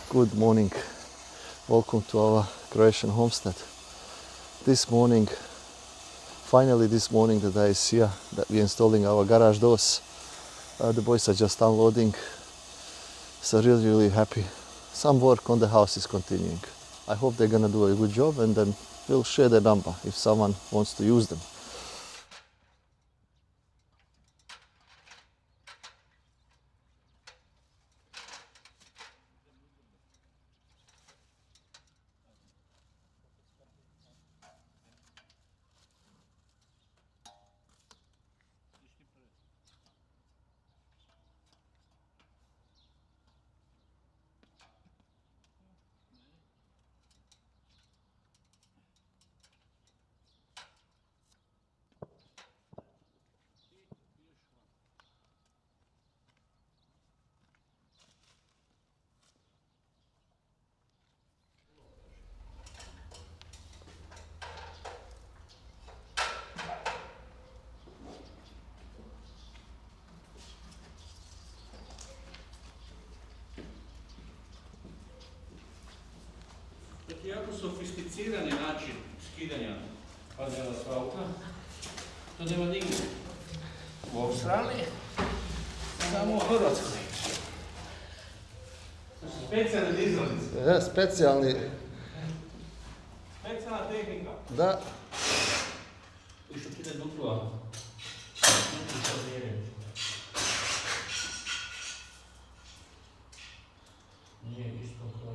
Good morning. Welcome to our Croatian homestead. Finally this morning the day is here that we're installing our garage doors. The boys are just unloading, so really happy. Some work on the house is continuing. I hope they're gonna do a good job, and then we'll share the number if someone wants to use them. Dakle, jako sofisticirani način skidanja panela s auta, to nema nigdje u Australiji, samo u Hrvatskoj. To su specijalne dizalice. Specijalna tehnika. Da. I što kide dupla. Nije isto kao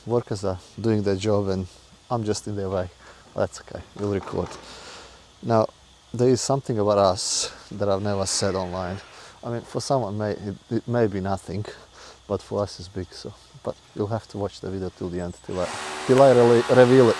workers are doing their job and I'm just in their way. That's okay, we'll record. Now, there is something about us that I've never said online. I mean, for someone it may be nothing, but for us it's big. So, but you'll have to watch the video till the end, till I really reveal it.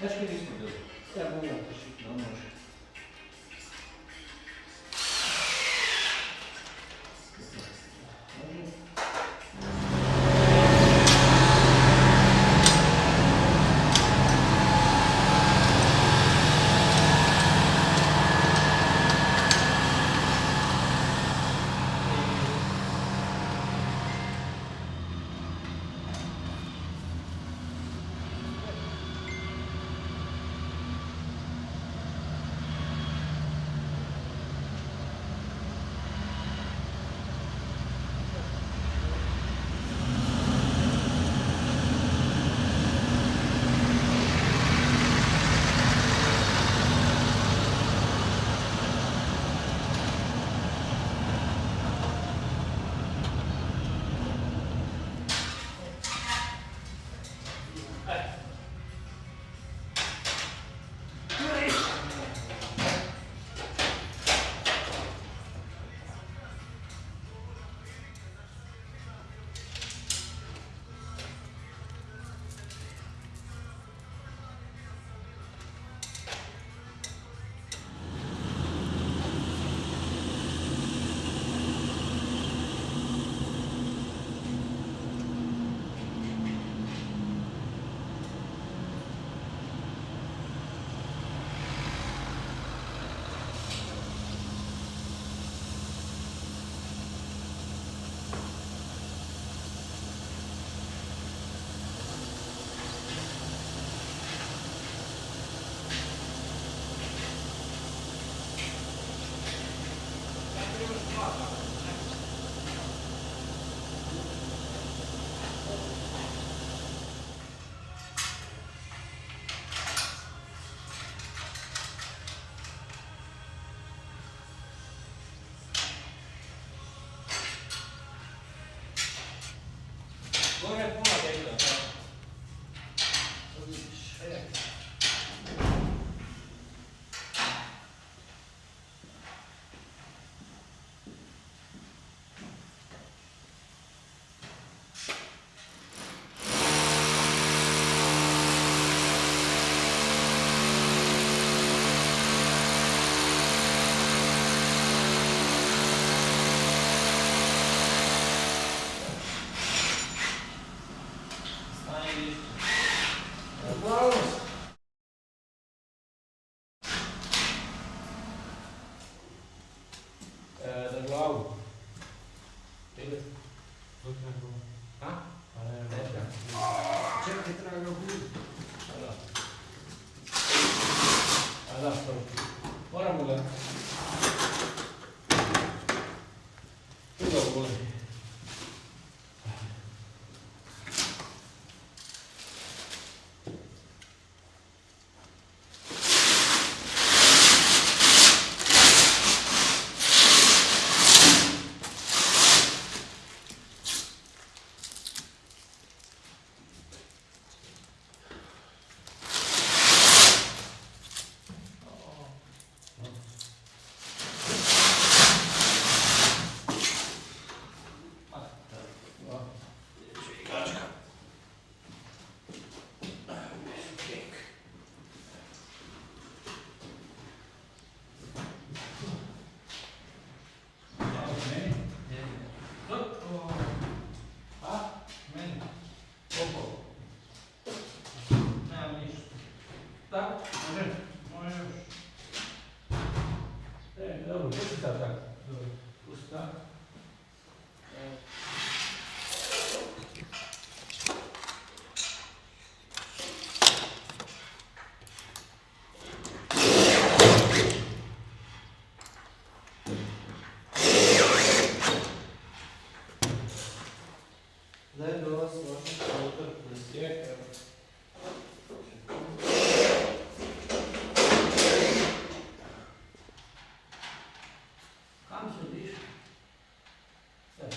Acho que é isso, meu Deus. É bom, não, não acho. vodi. Tak, może już. Dobra, puść tak. Dobra, puść tak. Then do us water this year. Kam siedzisz? Tak.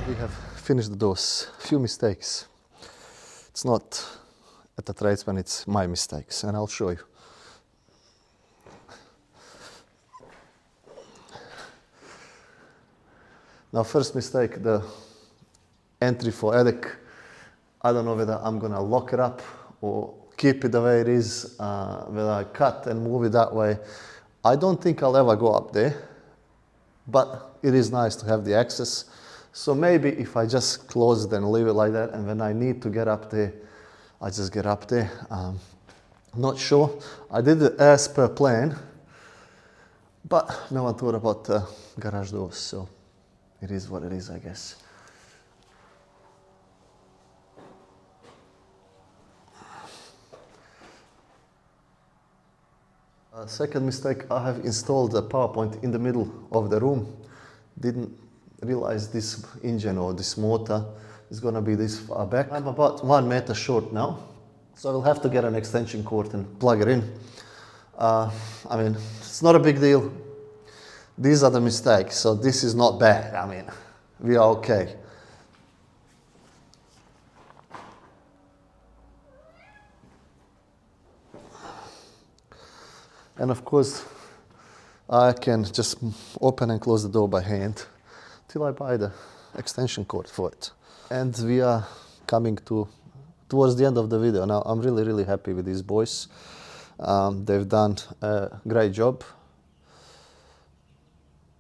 We have finished the doors. Few mistakes. It's not at the tradesman, it's my mistakes, and I'll show you. Now, first mistake, the entry for attic. I don't know whether I'm gonna lock it up or keep it the way it is, whether I cut and move it that way. I don't think I'll ever go up there, but it is nice to have the access. So maybe if I just close it and leave it like that, and when I need to get up there, I just get up there. Not sure. I did it as per plan, but no one thought about the garage doors, so it is what it is, I guess. Second mistake, I have installed a power point in the middle of the room. Didn't realize this engine or this motor is going to be this far back. I'm about 1 meter short now, so I'll have to get an extension cord and plug it in. I mean, it's not a big deal. These are the mistakes, so this is not bad. I mean, we are okay. And of course, I can just open and close the door by hand till I buy the extension cord for it. And we are coming towards the end of the video. Now, I'm really, really happy with these boys. They've done a great job.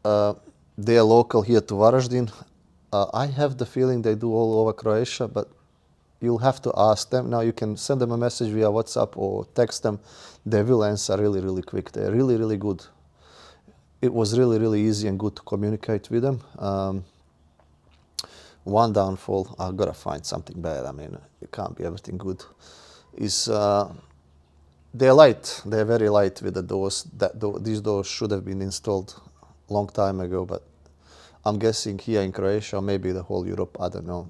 They are local here to Varaždin. I have the feeling they do all over Croatia, but you'll have to ask them. Now, you can send them a message via WhatsApp or text them. They will answer really, really quick. They're really, really good. It was really, really easy and good to communicate with them. One downfall, I've got to find something bad. I mean, it can't be everything good. Is they're light. They're very light with the doors. These doors should have been installed a long time ago, but I'm guessing here in Croatia, or maybe the whole Europe, I don't know.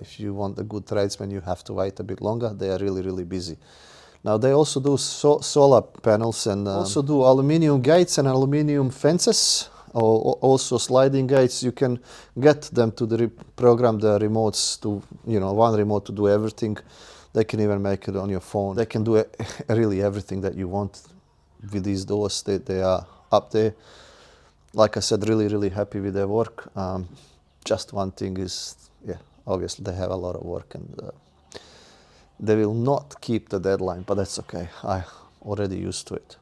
If you want a good tradesman, you have to wait a bit longer. They are really, really busy. Now, they also do solar panels and also do aluminium gates and aluminium fences, or also sliding gates. You can get them to program the remotes to, one remote to do everything. They can even make it on your phone. They can do really everything that you want with these doors. They are up there. Like I said, really, really happy with their work. Just one thing is, obviously they have a lot of work, and They will not keep the deadline, but that's okay. I already used to it.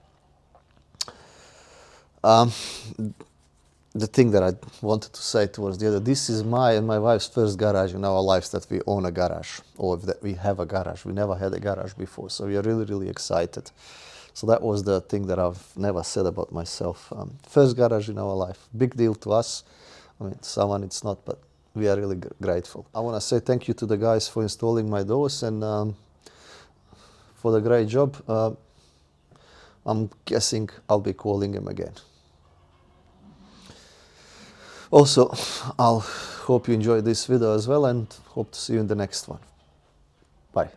The thing that I wanted to say towards the other, this is my and my wife's first garage in our lives that we own a garage, or that we have a garage. We never had a garage before, so we are really, really excited. So that was the thing that I've never said about myself. First garage in our life, big deal to us. I mean, someone it's not, but we are really grateful. I want to say thank you to the guys for installing my doors and for the great job. I'm guessing I'll be calling him again. Also, I'll hope you enjoyed this video as well and hope to see you in the next one. Bye.